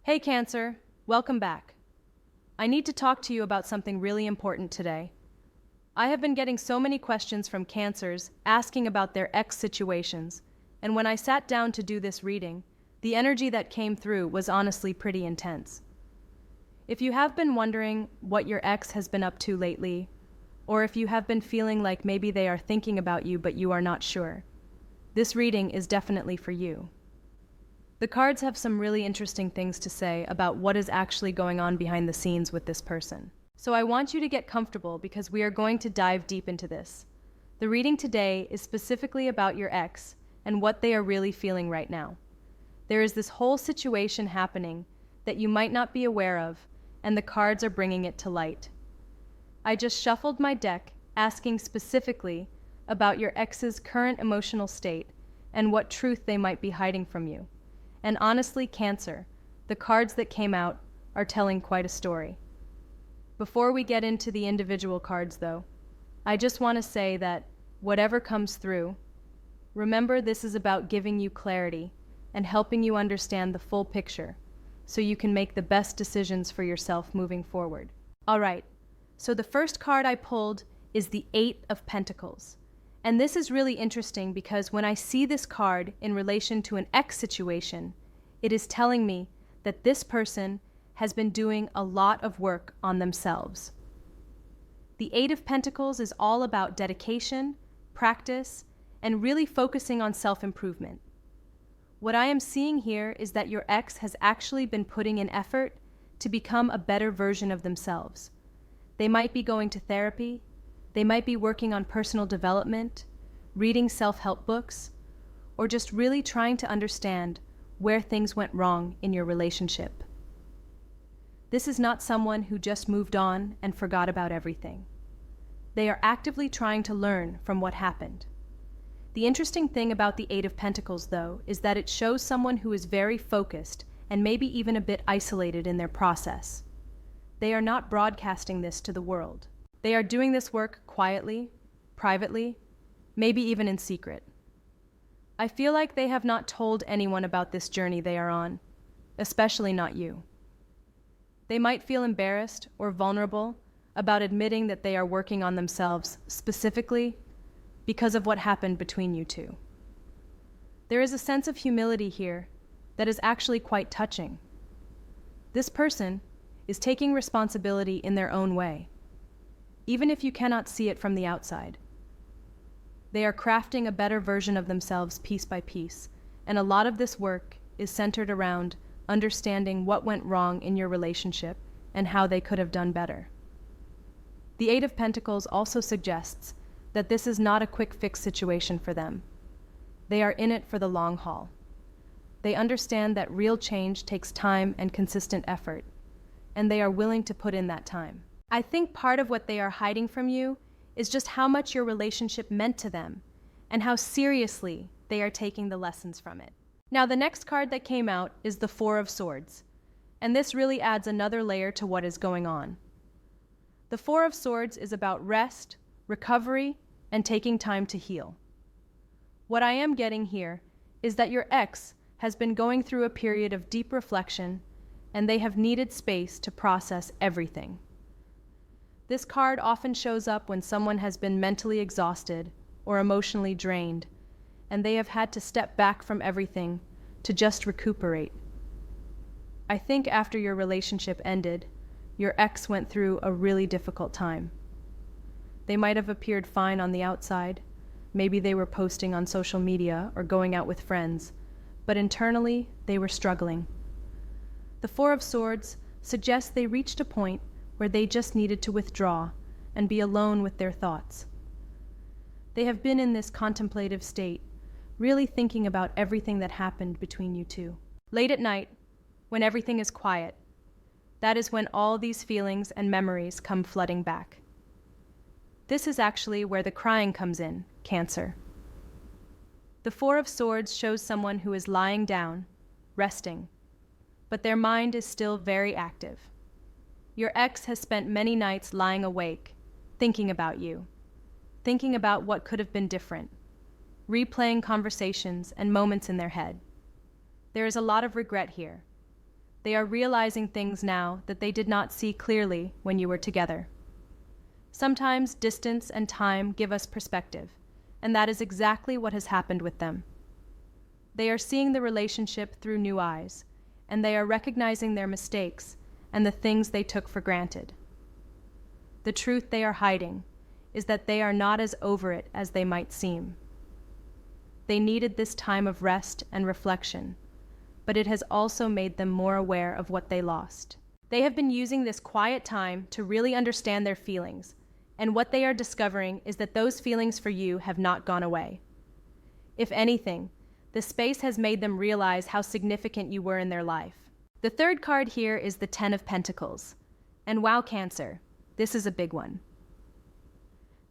Hey Cancer, welcome back. I need to talk to you about something really important today. I have been getting so many questions from Cancers asking about their ex situations, and when I sat down to do this reading, the energy that came through was honestly pretty intense. If you have been wondering what your ex has been up to lately, or if you have been feeling like maybe they are thinking about you but you are not sure, this reading is definitely for you. The cards have some really interesting things to say about what is actually going on behind the scenes with this person. So I want you to get comfortable because we are going to dive deep into this. The reading today is specifically about your ex and what they are really feeling right now. There is this whole situation happening that you might not be aware of, and the cards are bringing it to light. I just shuffled my deck, asking specifically about your ex's current emotional state and what truth they might be hiding from you. And honestly, Cancer, the cards that came out are telling quite a story. Before we get into the individual cards, though, I just want to say that whatever comes through, remember this is about giving you clarity and helping you understand the full picture so you can make the best decisions for yourself moving forward. All right, so the first card I pulled is the Eight of Pentacles. And this is really interesting because when I see this card in relation to an ex situation, it is telling me that this person has been doing a lot of work on themselves. The Eight of Pentacles is all about dedication, practice, and really focusing on self-improvement. What I am seeing here is that your ex has actually been putting in effort to become a better version of themselves. They might be going to therapy, they might be working on personal development, reading self-help books, or just really trying to understand where things went wrong in your relationship. This is not someone who just moved on and forgot about everything. They are actively trying to learn from what happened. The interesting thing about the Eight of Pentacles, though, is that it shows someone who is very focused and maybe even a bit isolated in their process. They are not broadcasting this to the world. They are doing this work quietly, privately, maybe even in secret. I feel like they have not told anyone about this journey they are on, especially not you. They might feel embarrassed or vulnerable about admitting that they are working on themselves specifically because of what happened between you two. There is a sense of humility here that is actually quite touching. This person is taking responsibility in their own way, even if you cannot see it from the outside. They are crafting a better version of themselves piece by piece, and a lot of this work is centered around understanding what went wrong in your relationship and how they could have done better. The Eight of Pentacles also suggests that this is not a quick fix situation for them. They are in it for the long haul. They understand that real change takes time and consistent effort, and they are willing to put in that time. I think part of what they are hiding from you is just how much your relationship meant to them and how seriously they are taking the lessons from it. Now, the next card that came out is the Four of Swords, and this really adds another layer to what is going on. The Four of Swords is about rest, recovery, and taking time to heal. What I am getting here is that your ex has been going through a period of deep reflection, and they have needed space to process everything. This card often shows up when someone has been mentally exhausted or emotionally drained, and they have had to step back from everything to just recuperate. I think after your relationship ended, your ex went through a really difficult time. They might have appeared fine on the outside, maybe they were posting on social media or going out with friends, but internally they were struggling. The Four of Swords suggests they reached a point where they just needed to withdraw and be alone with their thoughts. They have been in this contemplative state, really thinking about everything that happened between you two. Late at night, when everything is quiet, that is when all these feelings and memories come flooding back. This is actually where the crying comes in, Cancer. The Four of Swords shows someone who is lying down, resting, but their mind is still very active. Your ex has spent many nights lying awake, thinking about you, thinking about what could have been different, replaying conversations and moments in their head. There is a lot of regret here. They are realizing things now that they did not see clearly when you were together. Sometimes distance and time give us perspective, and that is exactly what has happened with them. They are seeing the relationship through new eyes, and they are recognizing their mistakes and the things they took for granted. The truth they are hiding is that they are not as over it as they might seem. They needed this time of rest and reflection, but it has also made them more aware of what they lost. They have been using this quiet time to really understand their feelings, and what they are discovering is that those feelings for you have not gone away. If anything, the space has made them realize how significant you were in their life. The third card here is the Ten of Pentacles. And wow, Cancer, this is a big one.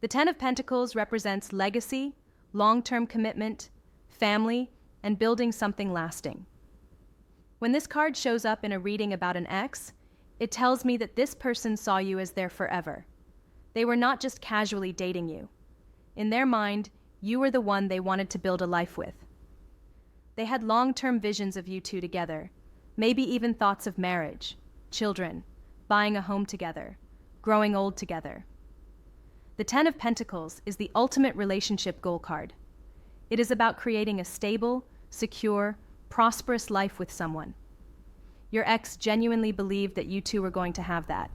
The Ten of Pentacles represents legacy, long-term commitment, family, and building something lasting. When this card shows up in a reading about an ex, it tells me that this person saw you as their forever. They were not just casually dating you. In their mind, you were the one they wanted to build a life with. They had long-term visions of you two together, maybe even thoughts of marriage, children, buying a home together, growing old together. The Ten of Pentacles is the ultimate relationship goal card. It is about creating a stable, secure, prosperous life with someone. Your ex genuinely believed that you two were going to have that.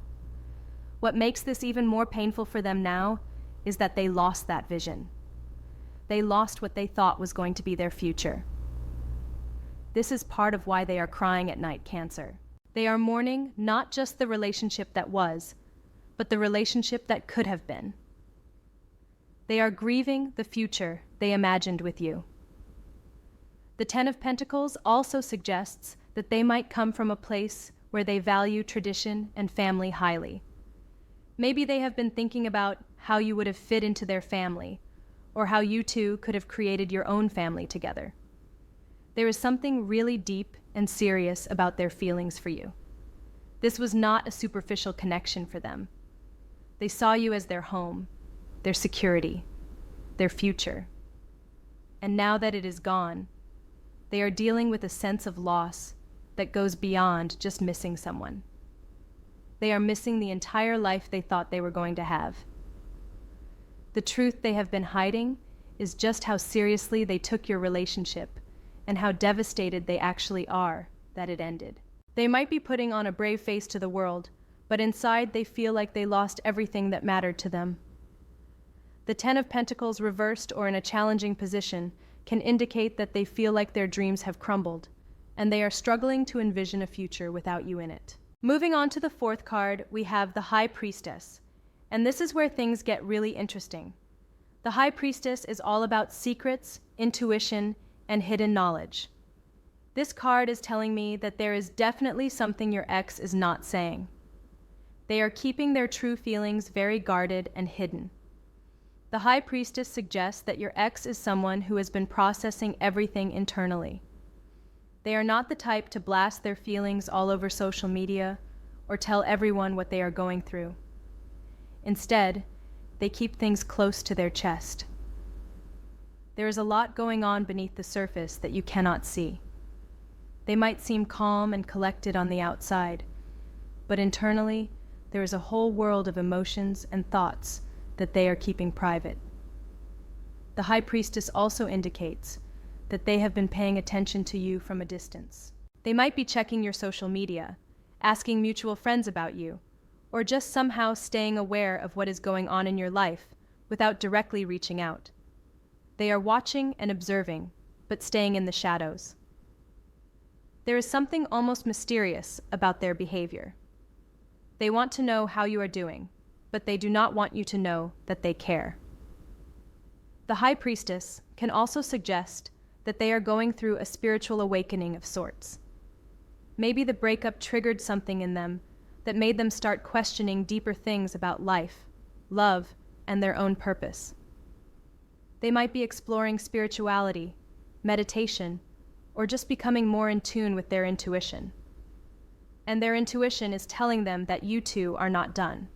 What makes this even more painful for them now is that they lost that vision. They lost what they thought was going to be their future. This is part of why they are crying at night, Cancer. They are mourning not just the relationship that was, but the relationship that could have been. They are grieving the future they imagined with you. The Ten of Pentacles also suggests that they might come from a place where they value tradition and family highly. Maybe they have been thinking about how you would have fit into their family, or how you two could have created your own family together. There is something really deep and serious about their feelings for you. This was not a superficial connection for them. They saw you as their home, their security, their future. And now that it is gone, they are dealing with a sense of loss that goes beyond just missing someone. They are missing the entire life they thought they were going to have. The truth they have been hiding is just how seriously they took your relationship and how devastated they actually are that it ended. They might be putting on a brave face to the world, but inside they feel like they lost everything that mattered to them. The Ten of Pentacles reversed or in a challenging position can indicate that they feel like their dreams have crumbled, and they are struggling to envision a future without you in it. Moving on to the fourth card, we have the High Priestess, and this is where things get really interesting. The High Priestess is all about secrets, intuition, and hidden knowledge. This card is telling me that there is definitely something your ex is not saying. They are keeping their true feelings very guarded and hidden. The High Priestess suggests that your ex is someone who has been processing everything internally. They are not the type to blast their feelings all over social media or tell everyone what they are going through. Instead, they keep things close to their chest. There is a lot going on beneath the surface that you cannot see. They might seem calm and collected on the outside, but internally, there is a whole world of emotions and thoughts that they are keeping private. The High Priestess also indicates that they have been paying attention to you from a distance. They might be checking your social media, asking mutual friends about you, or just somehow staying aware of what is going on in your life without directly reaching out. They are watching and observing, but staying in the shadows. There is something almost mysterious about their behavior. They want to know how you are doing, but they do not want you to know that they care. The High Priestess can also suggest that they are going through a spiritual awakening of sorts. Maybe the breakup triggered something in them that made them start questioning deeper things about life, love, and their own purpose. They might be exploring spirituality, meditation, or just becoming more in tune with their intuition. And their intuition is telling them that you two are not done.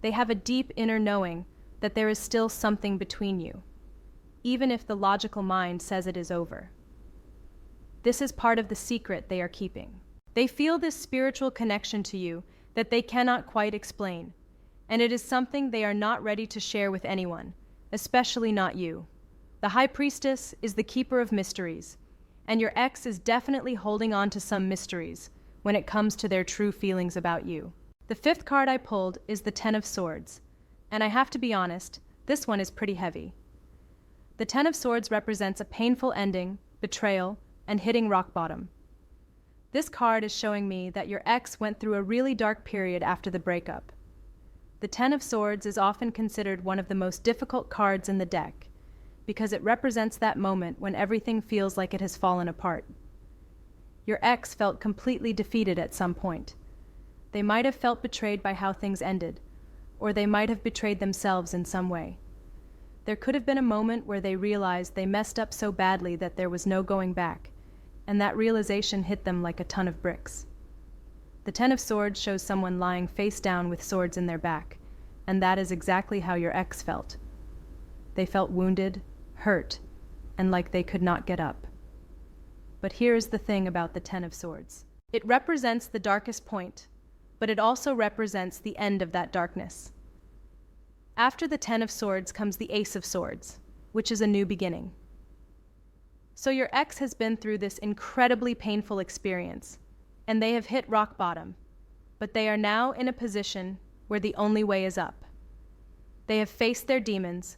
They have a deep inner knowing that there is still something between you, even if the logical mind says it is over. This is part of the secret they are keeping. They feel this spiritual connection to you that they cannot quite explain, and it is something they are not ready to share with anyone, especially not you. The High Priestess is the keeper of mysteries, and your ex is definitely holding on to some mysteries when it comes to their true feelings about you. The fifth card I pulled is the Ten of Swords, and I have to be honest, this one is pretty heavy. The Ten of Swords represents a painful ending, betrayal, and hitting rock bottom. This card is showing me that your ex went through a really dark period after the breakup. The Ten of Swords is often considered one of the most difficult cards in the deck because it represents that moment when everything feels like it has fallen apart. Your ex felt completely defeated at some point. They might have felt betrayed by how things ended, or they might have betrayed themselves in some way. There could have been a moment where they realized they messed up so badly that there was no going back, and that realization hit them like a ton of bricks. The Ten of Swords shows someone lying face down with swords in their back, and that is exactly how your ex felt. They felt wounded, hurt, and like they could not get up. But here is the thing about the Ten of Swords. It represents the darkest point, but it also represents the end of that darkness. After the Ten of Swords comes the Ace of Swords, which is a new beginning. So your ex has been through this incredibly painful experience, and they have hit rock bottom, but they are now in a position where the only way is up. They have faced their demons,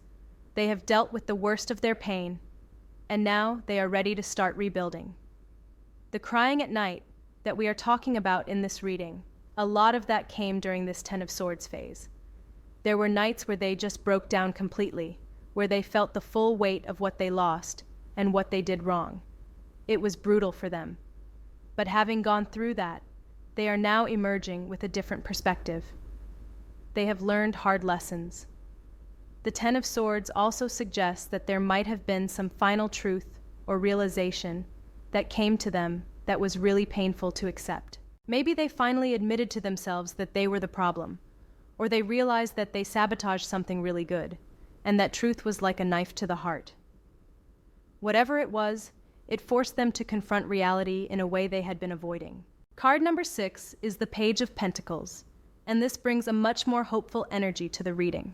they have dealt with the worst of their pain, and now they are ready to start rebuilding. The crying at night that we are talking about in this reading, a lot of that came during this Ten of Swords phase. There were nights where they just broke down completely, where they felt the full weight of what they lost and what they did wrong. It was brutal for them. But having gone through that, they are now emerging with a different perspective. They have learned hard lessons. The Ten of Swords also suggests that there might have been some final truth or realization that came to them that was really painful to accept. Maybe they finally admitted to themselves that they were the problem, or they realized that they sabotaged something really good, and that truth was like a knife to the heart. Whatever it was, it forced them to confront reality in a way they had been avoiding. Card number 6 is the Page of Pentacles, and this brings a much more hopeful energy to the reading.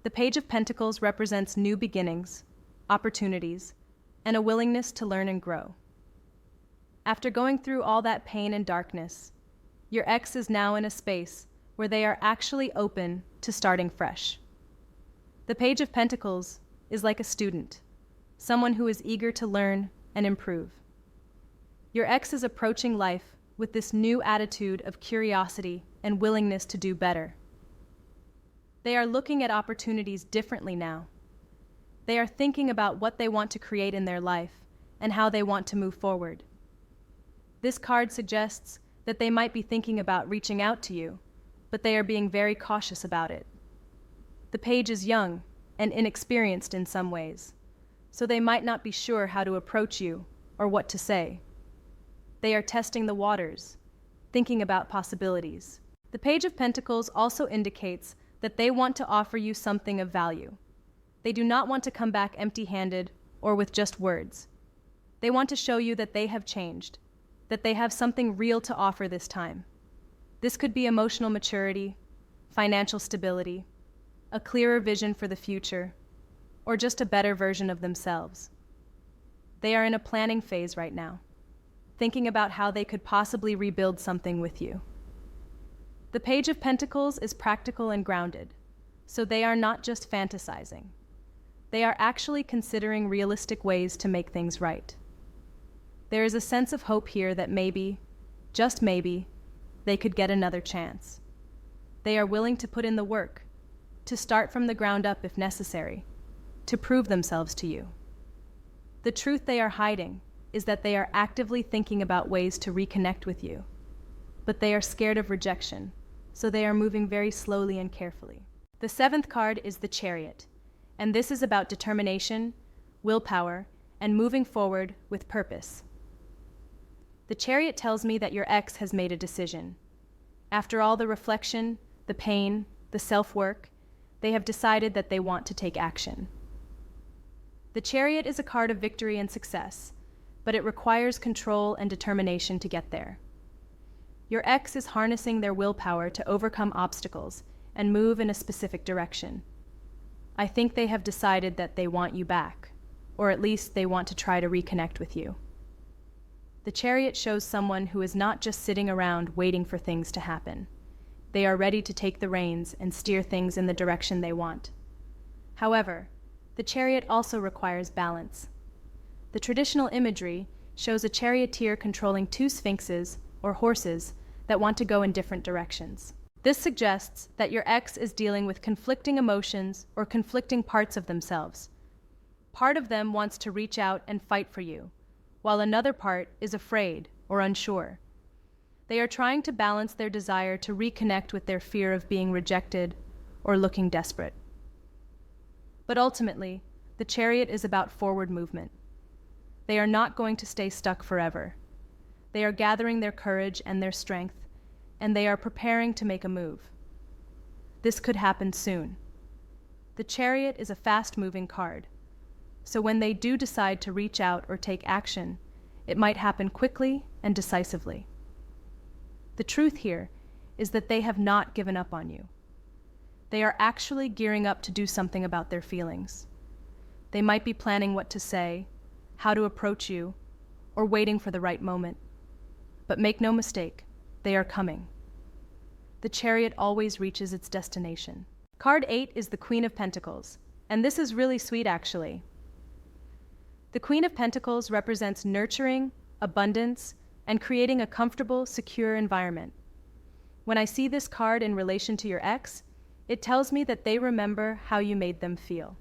The Page of Pentacles represents new beginnings, opportunities, and a willingness to learn and grow. After going through all that pain and darkness, your ex is now in a space where they are actually open to starting fresh. The Page of Pentacles is like a student, someone who is eager to learn and improve. Your ex is approaching life with this new attitude of curiosity and willingness to do better. They are looking at opportunities differently now. They are thinking about what they want to create in their life and how they want to move forward. This card suggests that they might be thinking about reaching out to you, but they are being very cautious about it. The page is young and inexperienced in some ways, so they might not be sure how to approach you or what to say. They are testing the waters, thinking about possibilities. The Page of Pentacles also indicates that they want to offer you something of value. They do not want to come back empty-handed or with just words. They want to show you that they have changed, that they have something real to offer this time. This could be emotional maturity, financial stability, a clearer vision for the future, or just a better version of themselves. They are in a planning phase right now, thinking about how they could possibly rebuild something with you. The Page of Pentacles is practical and grounded, so they are not just fantasizing. They are actually considering realistic ways to make things right. There is a sense of hope here that maybe, just maybe, they could get another chance. They are willing to put in the work, to start from the ground up if necessary, to prove themselves to you. The truth they are hiding is that they are actively thinking about ways to reconnect with you, but they are scared of rejection, so they are moving very slowly and carefully. The 7th card is the Chariot, and this is about determination, willpower, and moving forward with purpose. The Chariot tells me that your ex has made a decision. After all the reflection, the pain, the self-work, they have decided that they want to take action. The Chariot is a card of victory and success, but it requires control and determination to get there. Your ex is harnessing their willpower to overcome obstacles and move in a specific direction. I think they have decided that they want you back, or at least they want to try to reconnect with you. The Chariot shows someone who is not just sitting around waiting for things to happen. They are ready to take the reins and steer things in the direction they want. However, the Chariot also requires balance. The traditional imagery shows a charioteer controlling two sphinxes, or horses, that want to go in different directions. This suggests that your ex is dealing with conflicting emotions or conflicting parts of themselves. Part of them wants to reach out and fight for you, while another part is afraid or unsure. They are trying to balance their desire to reconnect with their fear of being rejected or looking desperate. But ultimately, the Chariot is about forward movement. They are not going to stay stuck forever. They are gathering their courage and their strength, and they are preparing to make a move. This could happen soon. The Chariot is a fast-moving card, so when they do decide to reach out or take action, it might happen quickly and decisively. The truth here is that they have not given up on you. They are actually gearing up to do something about their feelings. They might be planning what to say, how to approach you, or waiting for the right moment. But make no mistake, they are coming. The Chariot always reaches its destination. Card 8 is the Queen of Pentacles, and this is really sweet actually. The Queen of Pentacles represents nurturing, abundance, and creating a comfortable, secure environment. When I see this card in relation to your ex, it tells me that they remember how you made them feel.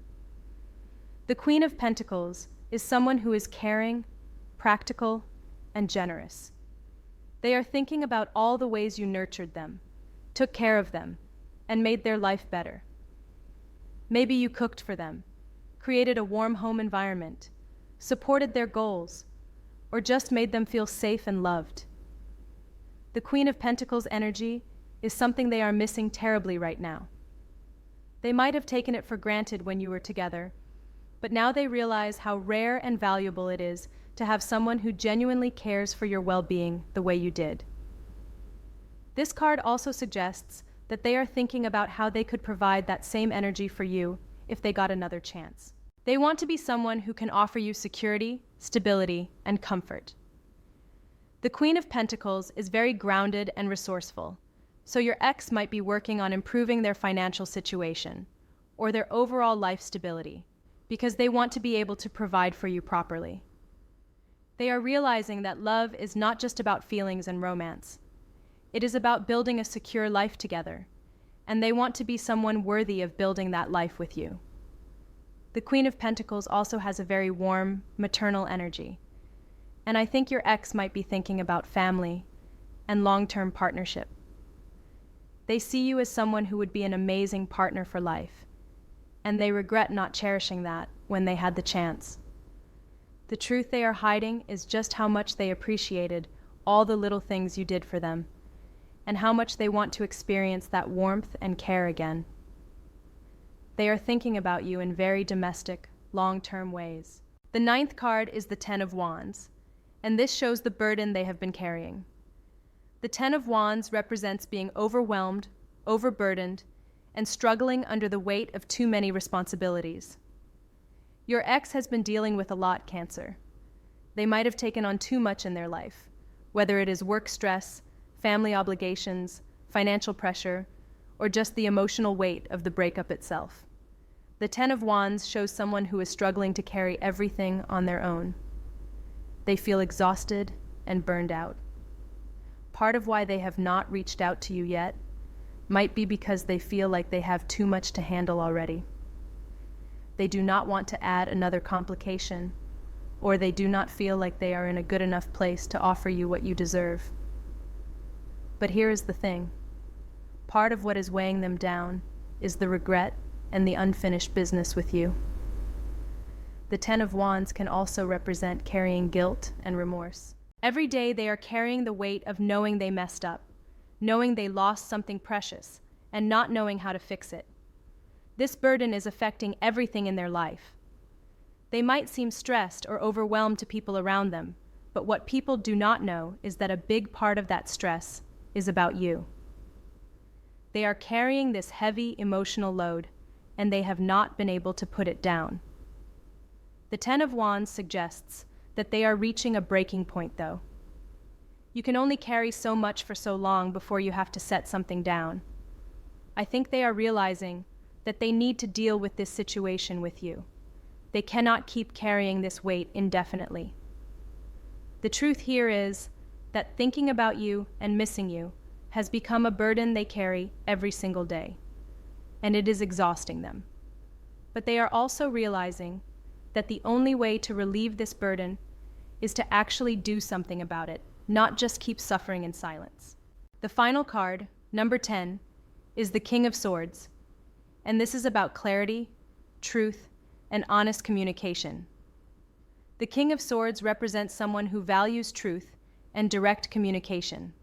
The Queen of Pentacles is someone who is caring, practical, and generous. They are thinking about all the ways you nurtured them, took care of them, and made their life better. Maybe you cooked for them, created a warm home environment, supported their goals, or just made them feel safe and loved. The Queen of Pentacles energy is something they are missing terribly right now. They might have taken it for granted when you were together, but now they realize how rare and valuable it is to have someone who genuinely cares for your well-being the way you did. This card also suggests that they are thinking about how they could provide that same energy for you if they got another chance. They want to be someone who can offer you security, stability, and comfort. The Queen of Pentacles is very grounded and resourceful, so your ex might be working on improving their financial situation or their overall life stability because they want to be able to provide for you properly. They are realizing that love is not just about feelings and romance. It is about building a secure life together, and they want to be someone worthy of building that life with you. The Queen of Pentacles also has a very warm, maternal energy, and I think your ex might be thinking about family and long-term partnership. They see you as someone who would be an amazing partner for life, and they regret not cherishing that when they had the chance. The truth they are hiding is just how much they appreciated all the little things you did for them, and how much they want to experience that warmth and care again. They are thinking about you in very domestic, long-term ways. The 9th card is the Ten of Wands, and this shows the burden they have been carrying. The Ten of Wands represents being overwhelmed, overburdened, and struggling under the weight of too many responsibilities. Your ex has been dealing with a lot, Cancer. They might have taken on too much in their life, whether it is work stress, family obligations, financial pressure, or just the emotional weight of the breakup itself. The Ten of Wands shows someone who is struggling to carry everything on their own. They feel exhausted and burned out. Part of why they have not reached out to you yet might be because they feel like they have too much to handle already. They do not want to add another complication, or they do not feel like they are in a good enough place to offer you what you deserve. But here is the thing. Part of what is weighing them down is the regret and the unfinished business with you. The Ten of Wands can also represent carrying guilt and remorse. Every day they are carrying the weight of knowing they messed up, knowing they lost something precious, and not knowing how to fix it. This burden is affecting everything in their life. They might seem stressed or overwhelmed to people around them, But what people do not know is that a big part of that stress is about you. They are carrying this heavy emotional load, and they have not been able to put it down. The Ten of Wands suggests that they are reaching a breaking point, though. You can only carry so much for so long before you have to set something down. I think they are realizing that they need to deal with this situation with you. They cannot keep carrying this weight indefinitely. The truth here is that thinking about you and missing you has become a burden they carry every single day, and it is exhausting them. But they are also realizing that the only way to relieve this burden is to actually do something about it, not just keep suffering in silence. The final card, number 10, is the King of Swords, and this is about clarity, truth, and honest communication. The King of Swords represents someone who values truth and direct communication.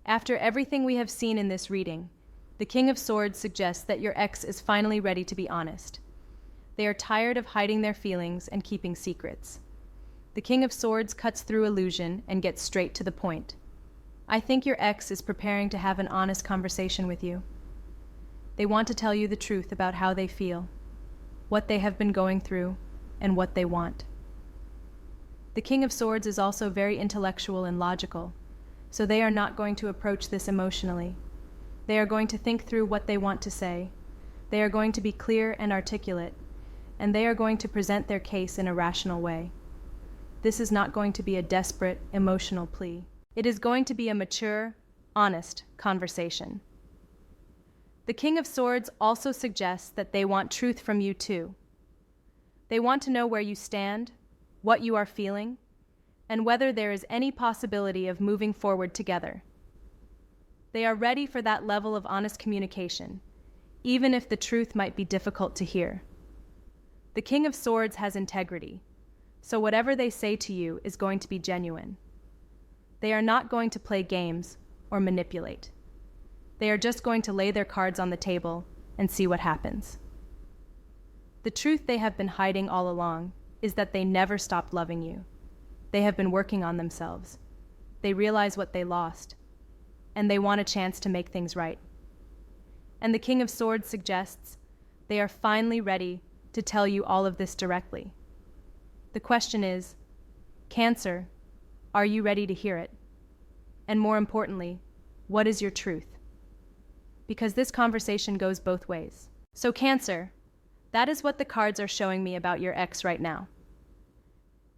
After everything we have seen in this reading, the King of Swords suggests that your ex is finally ready to be honest. They are tired of hiding their feelings and keeping secrets. The King of Swords cuts through illusion and gets straight to the point. I think your ex is preparing to have an honest conversation with you. They want to tell you the truth about how they feel, what they have been going through, and what they want. The King of Swords is also very intellectual and logical, so they are not going to approach this emotionally. They are going to think through what they want to say. They are going to be clear and articulate, and they are going to present their case in a rational way. This is not going to be a desperate, emotional plea. It is going to be a mature, honest conversation. The King of Swords also suggests that they want truth from you too. They want to know where you stand, what you are feeling, and whether there is any possibility of moving forward together. They are ready for that level of honest communication, even if the truth might be difficult to hear. The King of Swords has integrity, so whatever they say to you is going to be genuine. They are not going to play games or manipulate. They are just going to lay their cards on the table and see what happens. The truth they have been hiding all along is that they never stopped loving you. They have been working on themselves. They realize what they lost, and they want a chance to make things right. And the King of Swords suggests they are finally ready to tell you all of this directly. The question is, Cancer, are you ready to hear it? And more importantly, what is your truth? Because this conversation goes both ways. So Cancer, that is what the cards are showing me about your ex right now.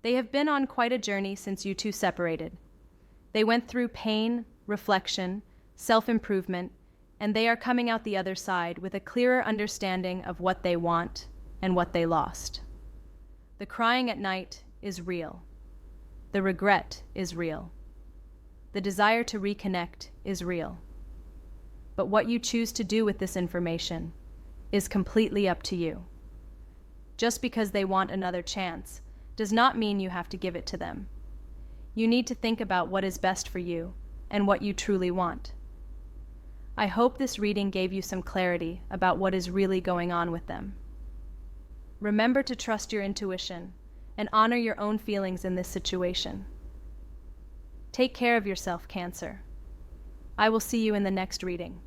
They have been on quite a journey since you two separated. They went through pain, reflection, self-improvement, and they are coming out the other side with a clearer understanding of what they want and what they lost. The crying at night is real. The regret is real. The desire to reconnect is real. But what you choose to do with this information is completely up to you. Just because they want another chance does not mean you have to give it to them. You need to think about what is best for you and what you truly want. I hope this reading gave you some clarity about what is really going on with them. Remember to trust your intuition and honor your own feelings in this situation. Take care of yourself, Cancer. I will see you in the next reading.